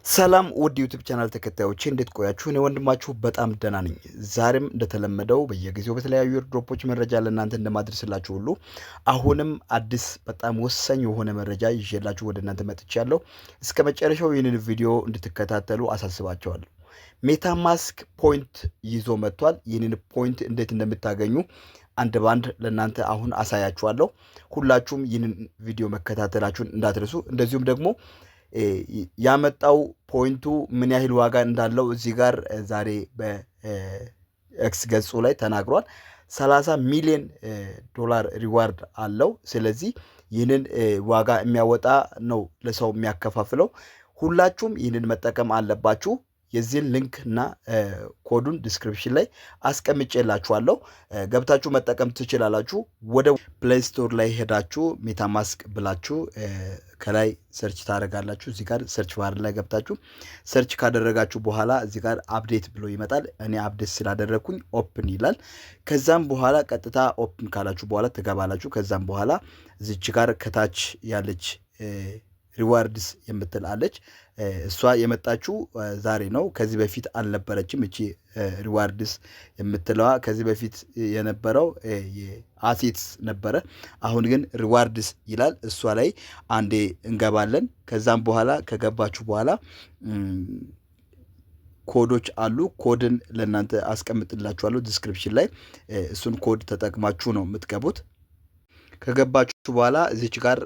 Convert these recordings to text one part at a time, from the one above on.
ሰላም ውድ ዩቲዩብ ቻናል ተከታዮቼ እንዴት ቆያችሁ? እኔ ወንድማችሁ በጣም ደህና ነኝ። ዛሬም እንደተለመደው በየጊዜው በተለያዩ ድሮፖች መረጃ ለእናንተ እንደማድረስላችሁ ሁሉ አሁንም አዲስ በጣም ወሳኝ የሆነ መረጃ ይዤላችሁ ወደ እናንተ መጥቻለሁ። እስከ መጨረሻው ይህንን ቪዲዮ እንድትከታተሉ አሳስባቸዋለሁ። ሜታማስክ ፖይንት ይዞ መጥቷል። ይህንን ፖይንት እንዴት እንደምታገኙ አንድ ባንድ ለእናንተ አሁን አሳያችኋለሁ። ሁላችሁም ይህንን ቪዲዮ መከታተላችሁን እንዳትረሱ። እንደዚሁም ደግሞ ያመጣው ፖይንቱ ምን ያህል ዋጋ እንዳለው እዚህ ጋር ዛሬ በኤክስ ገጹ ላይ ተናግሯል። 30 ሚሊዮን ዶላር ሪዋርድ አለው። ስለዚህ ይህንን ዋጋ የሚያወጣ ነው ለሰው የሚያከፋፍለው። ሁላችሁም ይህንን መጠቀም አለባችሁ። የዚህን ሊንክ እና ኮዱን ዲስክሪፕሽን ላይ አስቀምጬላችኋለሁ። ገብታችሁ መጠቀም ትችላላችሁ። ወደ ፕሌይ ስቶር ላይ ሄዳችሁ ሜታማስክ ብላችሁ ከላይ ሰርች ታደርጋላችሁ። እዚህ ጋር ሰርች ባር ላይ ገብታችሁ ሰርች ካደረጋችሁ በኋላ እዚህ ጋር አፕዴት ብሎ ይመጣል። እኔ አፕዴት ስላደረግኩኝ ኦፕን ይላል። ከዛም በኋላ ቀጥታ ኦፕን ካላችሁ በኋላ ትገባላችሁ። ከዛም በኋላ እዚች ጋር ከታች ያለች ሪዋርድስ የምትል አለች። እሷ የመጣችው ዛሬ ነው። ከዚህ በፊት አልነበረችም። እቺ ሪዋርድስ የምትለዋ ከዚህ በፊት የነበረው የአሴትስ ነበረ። አሁን ግን ሪዋርድስ ይላል። እሷ ላይ አንዴ እንገባለን። ከዛም በኋላ ከገባችሁ በኋላ ኮዶች አሉ። ኮድን ለእናንተ አስቀምጥላችኋለሁ ዲስክሪፕሽን ላይ። እሱን ኮድ ተጠቅማችሁ ነው የምትገቡት። ከገባችሁ በኋላ እዚች ጋር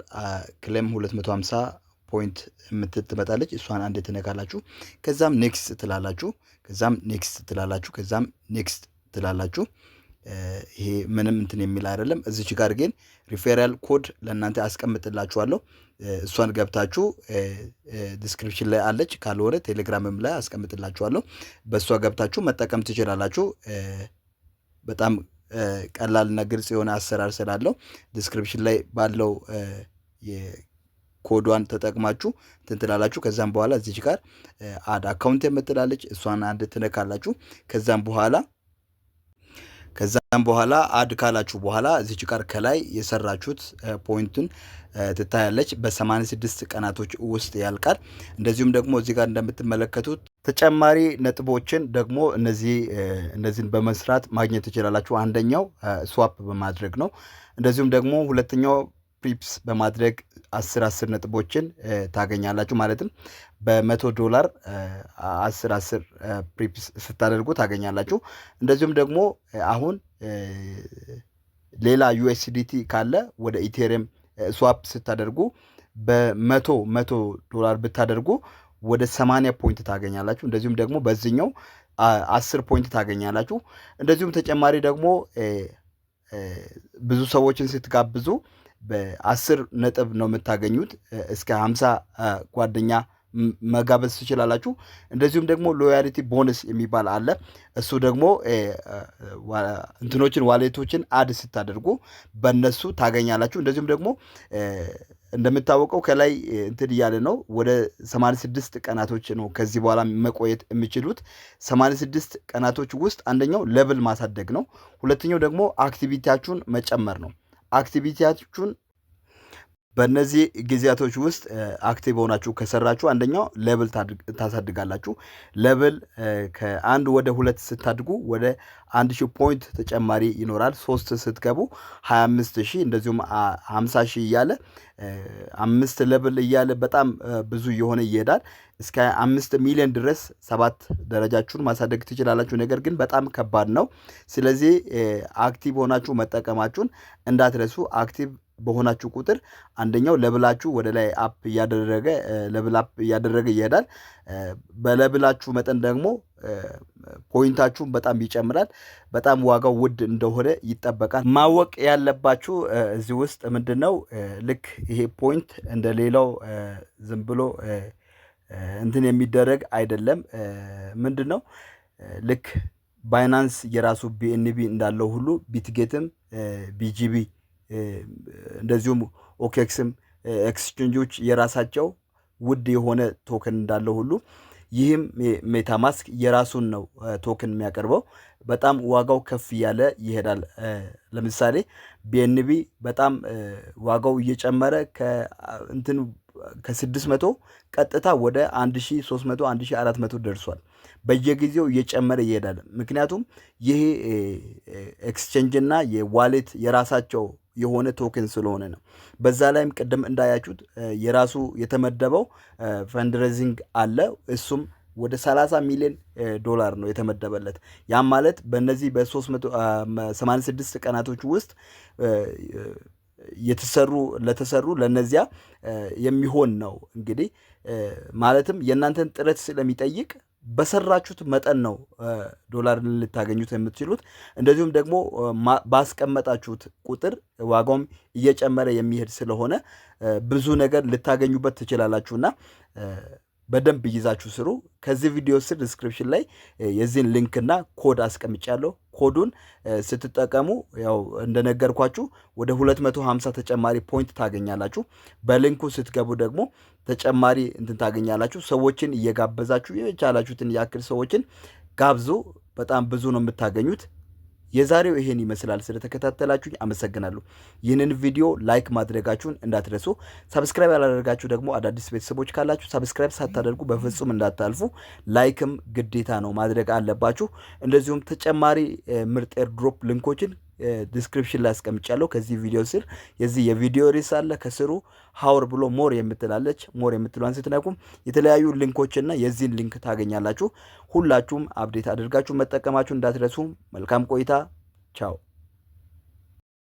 ክሌም 250 ፖይንት ትመጣለች። እሷን አንድ ትነካላችሁ። ከዛም ኔክስት ትላላችሁ። ከዛም ኔክስት ትላላችሁ። ከዛም ኔክስት ትላላችሁ። ይሄ ምንም እንትን የሚል አይደለም። እዚች ጋር ግን ሪፌራል ኮድ ለእናንተ አስቀምጥላችኋለሁ። እሷን ገብታችሁ ዲስክሪፕሽን ላይ አለች። ካልሆነ ቴሌግራምም ላይ አስቀምጥላችኋለሁ። በእሷ ገብታችሁ መጠቀም ትችላላችሁ። በጣም ቀላልና ግልጽ የሆነ አሰራር ስላለው ዲስክሪፕሽን ላይ ባለው ኮዷን ተጠቅማችሁ እንትን ትላላችሁ። ከዛም በኋላ እዚች ጋር አድ አካውንት የምትላለች እሷን አንድ ትነካላችሁ። ከዛም በኋላ አድ ካላችሁ በኋላ እዚች ጋር ከላይ የሰራችሁት ፖይንቱን ትታያለች። በ86 ቀናቶች ውስጥ ያልቃል። እንደዚሁም ደግሞ እዚህ ጋር እንደምትመለከቱት ተጨማሪ ነጥቦችን ደግሞ እነዚህን በመስራት ማግኘት ትችላላችሁ። አንደኛው ስዋፕ በማድረግ ነው። እንደዚሁም ደግሞ ሁለተኛው ፕሪፕስ በማድረግ 10 ነጥቦችን ታገኛላችሁ። ማለትም $100 10 ፕሪፕስ ስታደርጉ ታገኛላችሁ። እንደዚሁም ደግሞ አሁን ሌላ ዩኤስዲቲ ካለ ወደ ኢቴሪየም ስዋፕ ስታደርጉ $100 ብታደርጉ ወደ 80 ፖይንት ታገኛላችሁ። እንደዚሁም ደግሞ በዚህኛው 10 ፖይንት ታገኛላችሁ። እንደዚሁም ተጨማሪ ደግሞ ብዙ ሰዎችን ስትጋብዙ በ10 ነጥብ ነው የምታገኙት። እስከ 50 ጓደኛ መጋበዝ ትችላላችሁ። እንደዚሁም ደግሞ ሎያሊቲ ቦነስ የሚባል አለ። እሱ ደግሞ ዋሌቶችን አድ ስታደርጉ በእነሱ ታገኛላችሁ። እንደዚሁም ደግሞ እንደምታወቀው ከላይ እንትን እያለ ነው። ወደ 86 ቀናቶች ነው ከዚህ በኋላ መቆየት የሚችሉት። 86 ቀናቶች ውስጥ አንደኛው ሌቭል ማሳደግ ነው። ሁለተኛው ደግሞ አክቲቪቲያችሁን መጨመር ነው። አክቲቪቲያችሁን በእነዚህ ጊዜያቶች ውስጥ አክቲቭ ሆናችሁ ከሰራችሁ አንደኛው ሌቭል ታሳድጋላችሁ። ሌቭል ከ1 ወደ 2 ስታድጉ ወደ 1000 ፖይንት ተጨማሪ ይኖራል። 3 ስትገቡ 25000 እንደዚሁም 50000 እያለ 5 ሌቭል እያለ በጣም ብዙ የሆነ ይሄዳል። እስከ 5 ሚሊዮን ድረስ 7 ደረጃችሁን ማሳደግ ትችላላችሁ። ነገር ግን በጣም ከባድ ነው። ስለዚህ አክቲቭ ሆናችሁ መጠቀማችሁን እንዳትረሱ። አክቲቭ በሆናችሁ ቁጥር አንደኛው ለብላችሁ ወደ ላይ አፕ እያደረገ ይሄዳል። በለብላችሁ መጠን ደግሞ ፖይንታችሁን በጣም ይጨምራል። በጣም ዋጋው ውድ እንደሆነ ይጠበቃል። ማወቅ ያለባችሁ እዚህ ውስጥ ምንድነው፣ ልክ ይሄ ፖይንት እንደሌላው ዝም ብሎ እንትን የሚደረግ አይደለም። ምንድነው ልክ ባይናንስ የራሱ ቢኤንቢ እንዳለው ሁሉ ቢትጌትም ቢጂቢ እንደዚሁም ኦኬክስም ኤክስቼንጆች የራሳቸው ውድ የሆነ ቶከን እንዳለው ሁሉ ይህም ሜታማስክ የራሱን ነው ቶከን የሚያቀርበው። በጣም ዋጋው ከፍ ያለ ይሄዳል። ለምሳሌ ቢኤንቢ በጣም ዋጋው እየጨመረ ከእንትን ከ600 ቀጥታ ወደ 1300 1400 ደርሷል። በየጊዜው እየጨመረ ይሄዳል። ምክንያቱም ይሄ ኤክስቼንጅ እና የዋሌት የራሳቸው የሆነ ቶክን ስለሆነ ነው። በዛ ላይም ቅድም እንዳያችሁት የራሱ የተመደበው ፈንድሬዚንግ አለ። እሱም ወደ 30 ሚሊዮን ዶላር ነው የተመደበለት። ያም ማለት በእነዚህ በ386 ቀናቶች ውስጥ ለተሰሩ ለነዚያ የሚሆን ነው። እንግዲህ ማለትም የእናንተን ጥረት ስለሚጠይቅ በሰራችሁት መጠን ነው ዶላር ልታገኙት የምትችሉት። እንደዚሁም ደግሞ ባስቀመጣችሁት ቁጥር ዋጋውም እየጨመረ የሚሄድ ስለሆነ ብዙ ነገር ልታገኙበት ትችላላችሁና በደንብ ይዛችሁ ስሩ። ከዚህ ቪዲዮ ስር ዲስክሪፕሽን ላይ የዚህን ሊንክና ኮድ አስቀምጫለሁ። ኮዱን ስትጠቀሙ ያው እንደነገርኳችሁ ወደ 250 ተጨማሪ ፖይንት ታገኛላችሁ። በሊንኩ ስትገቡ ደግሞ ተጨማሪ እንትን ታገኛላችሁ። ሰዎችን እየጋበዛችሁ የቻላችሁትን ያክል ሰዎችን ጋብዙ። በጣም ብዙ ነው የምታገኙት። የዛሬው ይሄን ይመስላል። ስለተከታተላችሁኝ አመሰግናለሁ። ይህንን ቪዲዮ ላይክ ማድረጋችሁን እንዳትረሱ። ሰብስክራይብ ያላደረጋችሁ ደግሞ አዳዲስ ቤተሰቦች ካላችሁ ሰብስክራይብ ሳታደርጉ በፍጹም እንዳታልፉ። ላይክም ግዴታ ነው ማድረግ አለባችሁ። እንደዚሁም ተጨማሪ ምርጥ ኤርድሮፕ ሊንኮችን ዲስክሪፕሽን ላይ አስቀምጫለሁ። ከዚህ ቪዲዮ ስር የዚህ የቪዲዮ ርዕስ አለ። ከስሩ ሀውር ብሎ ሞር የምትላለች። ሞር የምትሏን ስትነኩም የተለያዩ ሊንኮችና የዚህን ሊንክ ታገኛላችሁ። ሁላችሁም አፕዴት አድርጋችሁ መጠቀማችሁ እንዳትረሱ። መልካም ቆይታ። ቻው